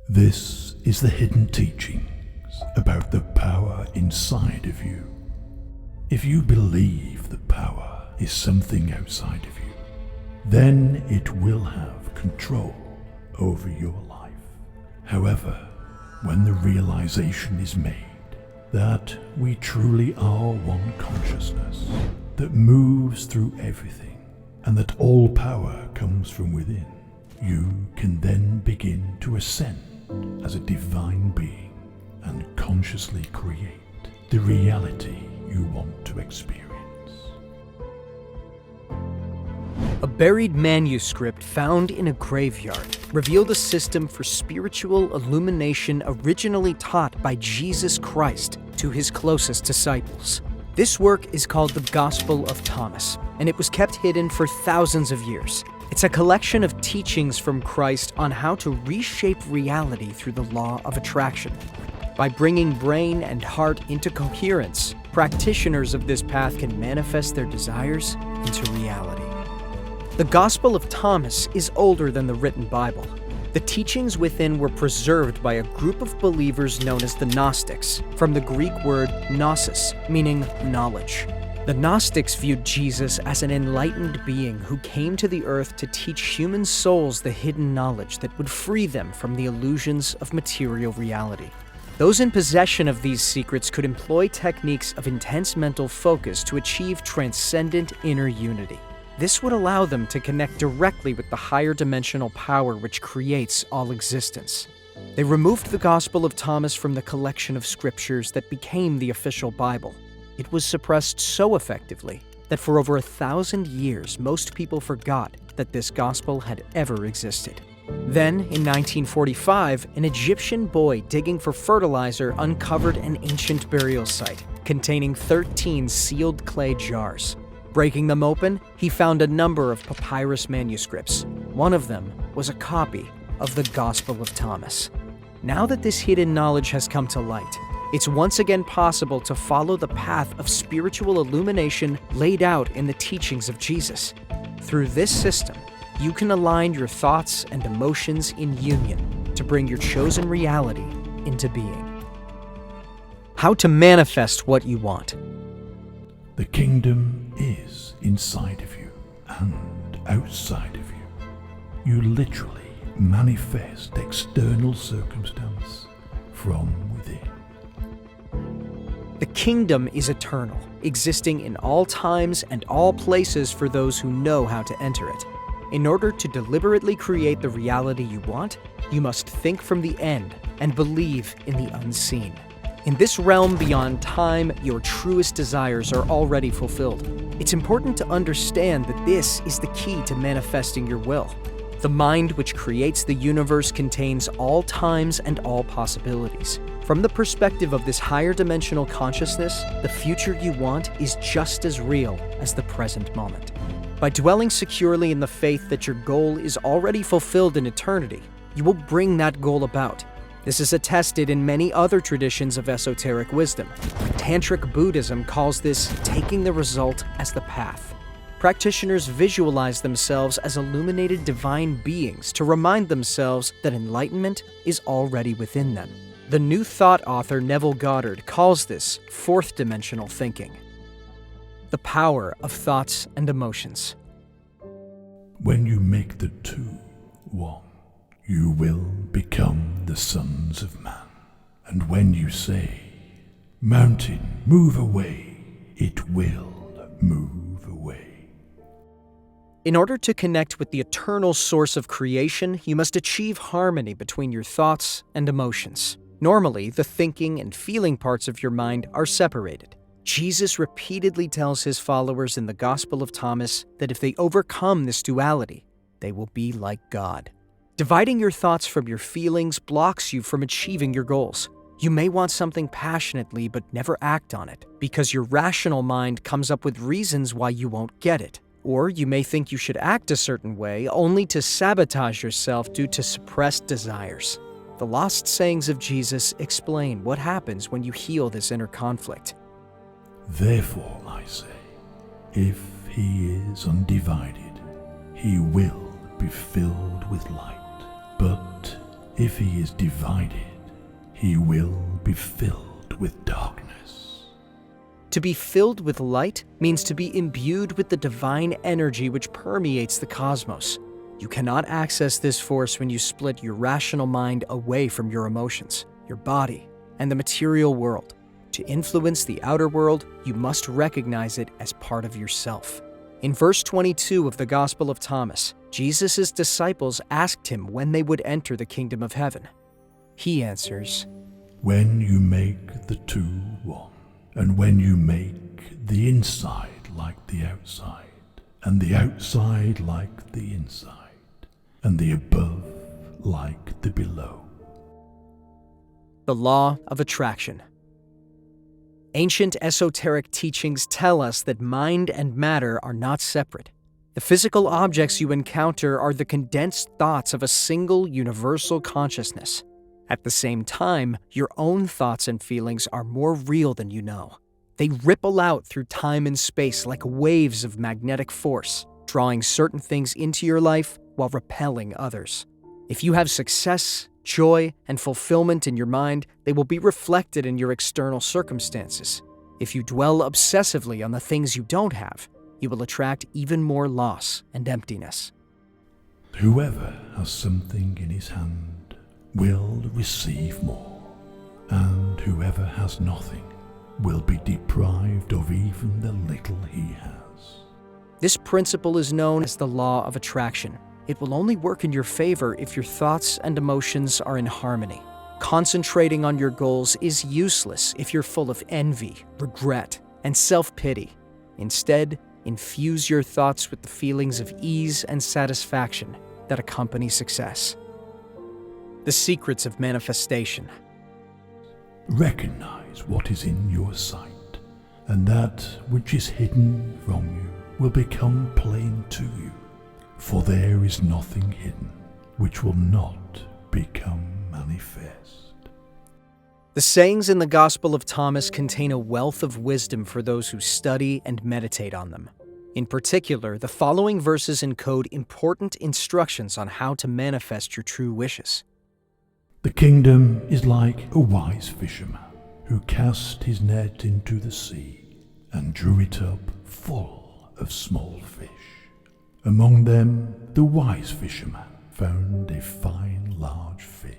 This is the hidden teachings about the power inside of you. If you believe the power is something outside of you, then it will have control over your life. However, when the realization is made that we truly are one consciousness that moves through everything and that all power comes from within, you can then begin to ascend as a divine being and consciously create the reality you want to experience. A buried manuscript found in a graveyard revealed a system for spiritual illumination originally taught by Jesus Christ to his closest disciples. This work is called the Gospel of Thomas, and it was kept hidden for thousands of years. It's a collection of teachings from Christ on how to reshape reality through the law of attraction. By bringing brain and heart into coherence, practitioners of this path can manifest their desires into reality. The Gospel of Thomas is older than the written Bible. The teachings within were preserved by a group of believers known as the Gnostics, from the Greek word gnosis, meaning knowledge. The Gnostics viewed Jesus as an enlightened being who came to the earth to teach human souls the hidden knowledge that would free them from the illusions of material reality. Those in possession of these secrets could employ techniques of intense mental focus to achieve transcendent inner unity. This would allow them to connect directly with the higher dimensional power which creates all existence. They removed the Gospel of Thomas from the collection of scriptures that became the official Bible. It was suppressed so effectively that for over 1,000 years, most people forgot that this gospel had ever existed. Then, in 1945, an Egyptian boy digging for fertilizer uncovered an ancient burial site containing 13 sealed clay jars. Breaking them open, he found a number of papyrus manuscripts. One of them was a copy of the Gospel of Thomas. Now that this hidden knowledge has come to light, it's once again possible to follow the path of spiritual illumination laid out in the teachings of Jesus. Through this system, you can align your thoughts and emotions in union to bring your chosen reality into being. How to manifest what you want. The kingdom is inside of you and outside of you. You literally manifest external circumstance from within. The kingdom is eternal, existing in all times and all places for those who know how to enter it. In order to deliberately create the reality you want, you must think from the end and believe in the unseen. In this realm beyond time, your truest desires are already fulfilled. It's important to understand that this is the key to manifesting your will. The mind which creates the universe contains all times and all possibilities. From the perspective of this higher dimensional consciousness, the future you want is just as real as the present moment. By dwelling securely in the faith that your goal is already fulfilled in eternity, you will bring that goal about. This is attested in many other traditions of esoteric wisdom. Tantric Buddhism calls this taking the result as the path. Practitioners visualize themselves as illuminated divine beings to remind themselves that enlightenment is already within them. The New Thought author Neville Goddard calls this fourth dimensional thinking. The power of thoughts and emotions. When you make the two one, you will become the sons of man. And when you say, "Mountain, move away," it will move away. In order to connect with the eternal source of creation, you must achieve harmony between your thoughts and emotions. Normally, the thinking and feeling parts of your mind are separated. Jesus repeatedly tells his followers in the Gospel of Thomas that if they overcome this duality, they will be like God. Dividing your thoughts from your feelings blocks you from achieving your goals. You may want something passionately but never act on it because your rational mind comes up with reasons why you won't get it. Or you may think you should act a certain way only to sabotage yourself due to suppressed desires. The lost sayings of Jesus explain what happens when you heal this inner conflict. Therefore, I say, if he is undivided, he will be filled with light. But If he is divided, he will be filled with darkness. To be filled with light means to be imbued with the divine energy which permeates the cosmos. You cannot access this force when you split your rational mind away from your emotions, your body, and the material world. To influence the outer world, you must recognize it as part of yourself. In verse 22 of the Gospel of Thomas, Jesus' disciples asked him when they would enter the kingdom of heaven. He answers, When you make the two one, and when you make the inside like the outside, and the outside like the inside, and the above like the below. The law of attraction. Ancient esoteric teachings tell us that mind and matter are not separate. The physical objects you encounter are the condensed thoughts of a single universal consciousness. At the same time, your own thoughts and feelings are more real than you know. They ripple out through time and space like waves of magnetic force, drawing certain things into your life while repelling others. If you have success, joy, and fulfillment in your mind, they will be reflected in your external circumstances. If you dwell obsessively on the things you don't have, you will attract even more loss and emptiness. Whoever has something in his hand will receive more, and whoever has nothing will be deprived of even the little he has. This principle is known as the law of attraction. It will only work in your favor if your thoughts and emotions are in harmony. Concentrating on your goals is useless if you're full of envy, regret, and self-pity. Instead, infuse your thoughts with the feelings of ease and satisfaction that accompany success. The secrets of manifestation. Recognize what is in your sight, and that which is hidden from you will become plain to you. For there is nothing hidden which will not become manifest. The sayings in the Gospel of Thomas contain a wealth of wisdom for those who study and meditate on them. In particular, the following verses encode important instructions on how to manifest your true wishes. The kingdom is like a wise fisherman who cast his net into the sea and drew it up full of small fish. Among them, the wise fisherman found a fine large fish.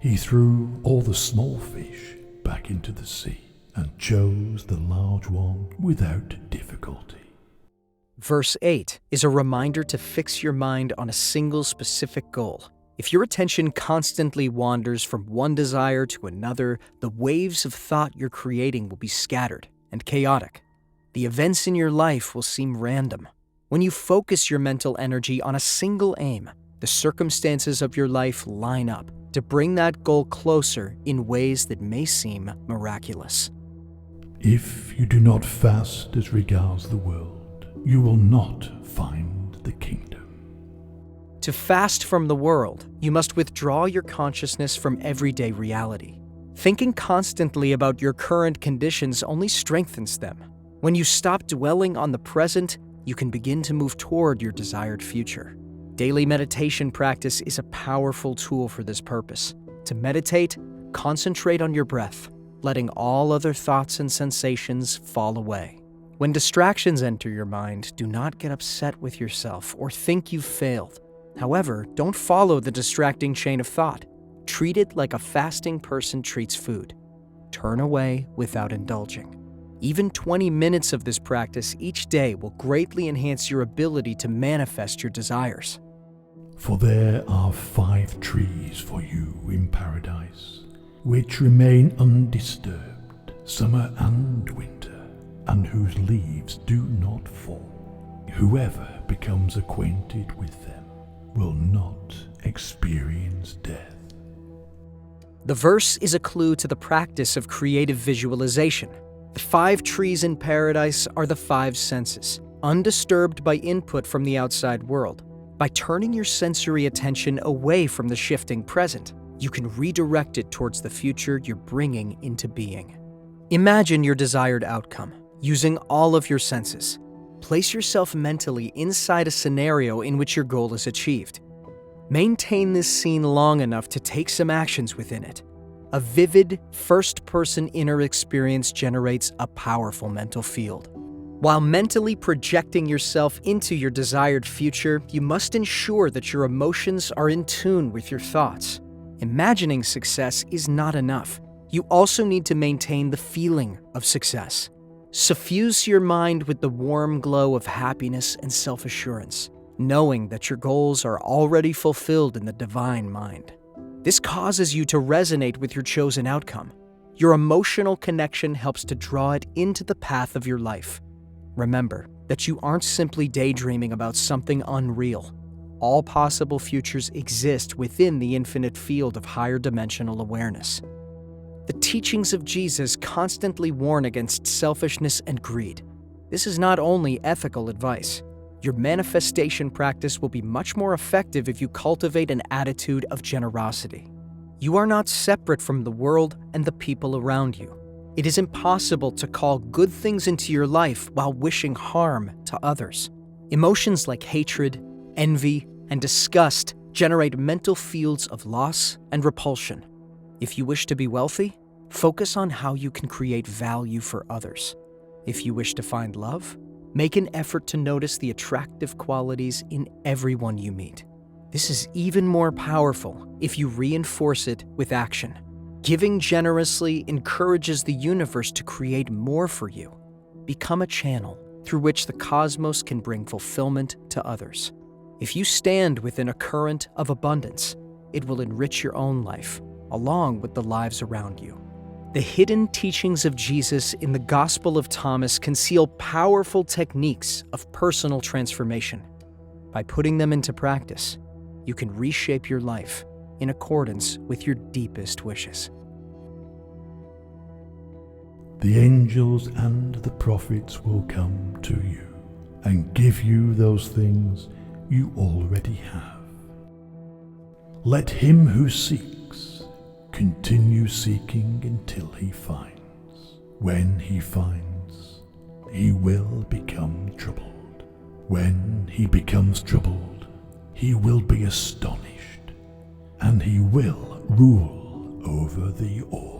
He threw all the small fish back into the sea and chose the large one without difficulty. Verse 8 is a reminder to fix your mind on a single specific goal. If your attention constantly wanders from one desire to another, the waves of thought you're creating will be scattered and chaotic. The events in your life will seem random. When you focus your mental energy on a single aim, the circumstances of your life line up to bring that goal closer in ways that may seem miraculous. If you do not fast as regards the world, you will not find the kingdom. To fast from the world, you must withdraw your consciousness from everyday reality. Thinking constantly about your current conditions only strengthens them. When you stop dwelling on the present, you can begin to move toward your desired future. Daily meditation practice is a powerful tool for this purpose. To meditate, concentrate on your breath, letting all other thoughts and sensations fall away. When distractions enter your mind, do not get upset with yourself or think you've failed. However, don't follow the distracting chain of thought. Treat it like a fasting person treats food. Turn away without indulging. Even 20 minutes of this practice each day will greatly enhance your ability to manifest your desires. For there are 5 trees for you in paradise, which remain undisturbed, summer and winter, and whose leaves do not fall. Whoever becomes acquainted with them will not experience death. The verse is a clue to the practice of creative visualization. The 5 trees in paradise are the 5 senses, undisturbed by input from the outside world. By turning your sensory attention away from the shifting present, you can redirect it towards the future you're bringing into being. Imagine your desired outcome, using all of your senses. Place yourself mentally inside a scenario in which your goal is achieved. Maintain this scene long enough to take some actions within it. A vivid, first-person inner experience generates a powerful mental field. While mentally projecting yourself into your desired future, you must ensure that your emotions are in tune with your thoughts. Imagining success is not enough. You also need to maintain the feeling of success. Suffuse your mind with the warm glow of happiness and self-assurance, knowing that your goals are already fulfilled in the divine mind. This causes you to resonate with your chosen outcome. Your emotional connection helps to draw it into the path of your life. Remember that you aren't simply daydreaming about something unreal. All possible futures exist within the infinite field of higher dimensional awareness. The teachings of Jesus constantly warn against selfishness and greed. This is not only ethical advice. Your manifestation practice will be much more effective if you cultivate an attitude of generosity. You are not separate from the world and the people around you. It is impossible to call good things into your life while wishing harm to others. Emotions like hatred, envy, and disgust generate mental fields of loss and repulsion. If you wish to be wealthy, focus on how you can create value for others. If you wish to find love, make an effort to notice the attractive qualities in everyone you meet. This is even more powerful if you reinforce it with action. Giving generously encourages the universe to create more for you. Become a channel through which the cosmos can bring fulfillment to others. If you stand within a current of abundance, it will enrich your own life, along with the lives around you. The hidden teachings of Jesus in the Gospel of Thomas conceal powerful techniques of personal transformation. By putting them into practice, you can reshape your life in accordance with your deepest wishes. The angels and the prophets will come to you and give you those things you already have. Let him who seeks continue seeking until he finds. When he finds, he will become troubled. When he becomes troubled, he will be astonished, and he will rule over the all.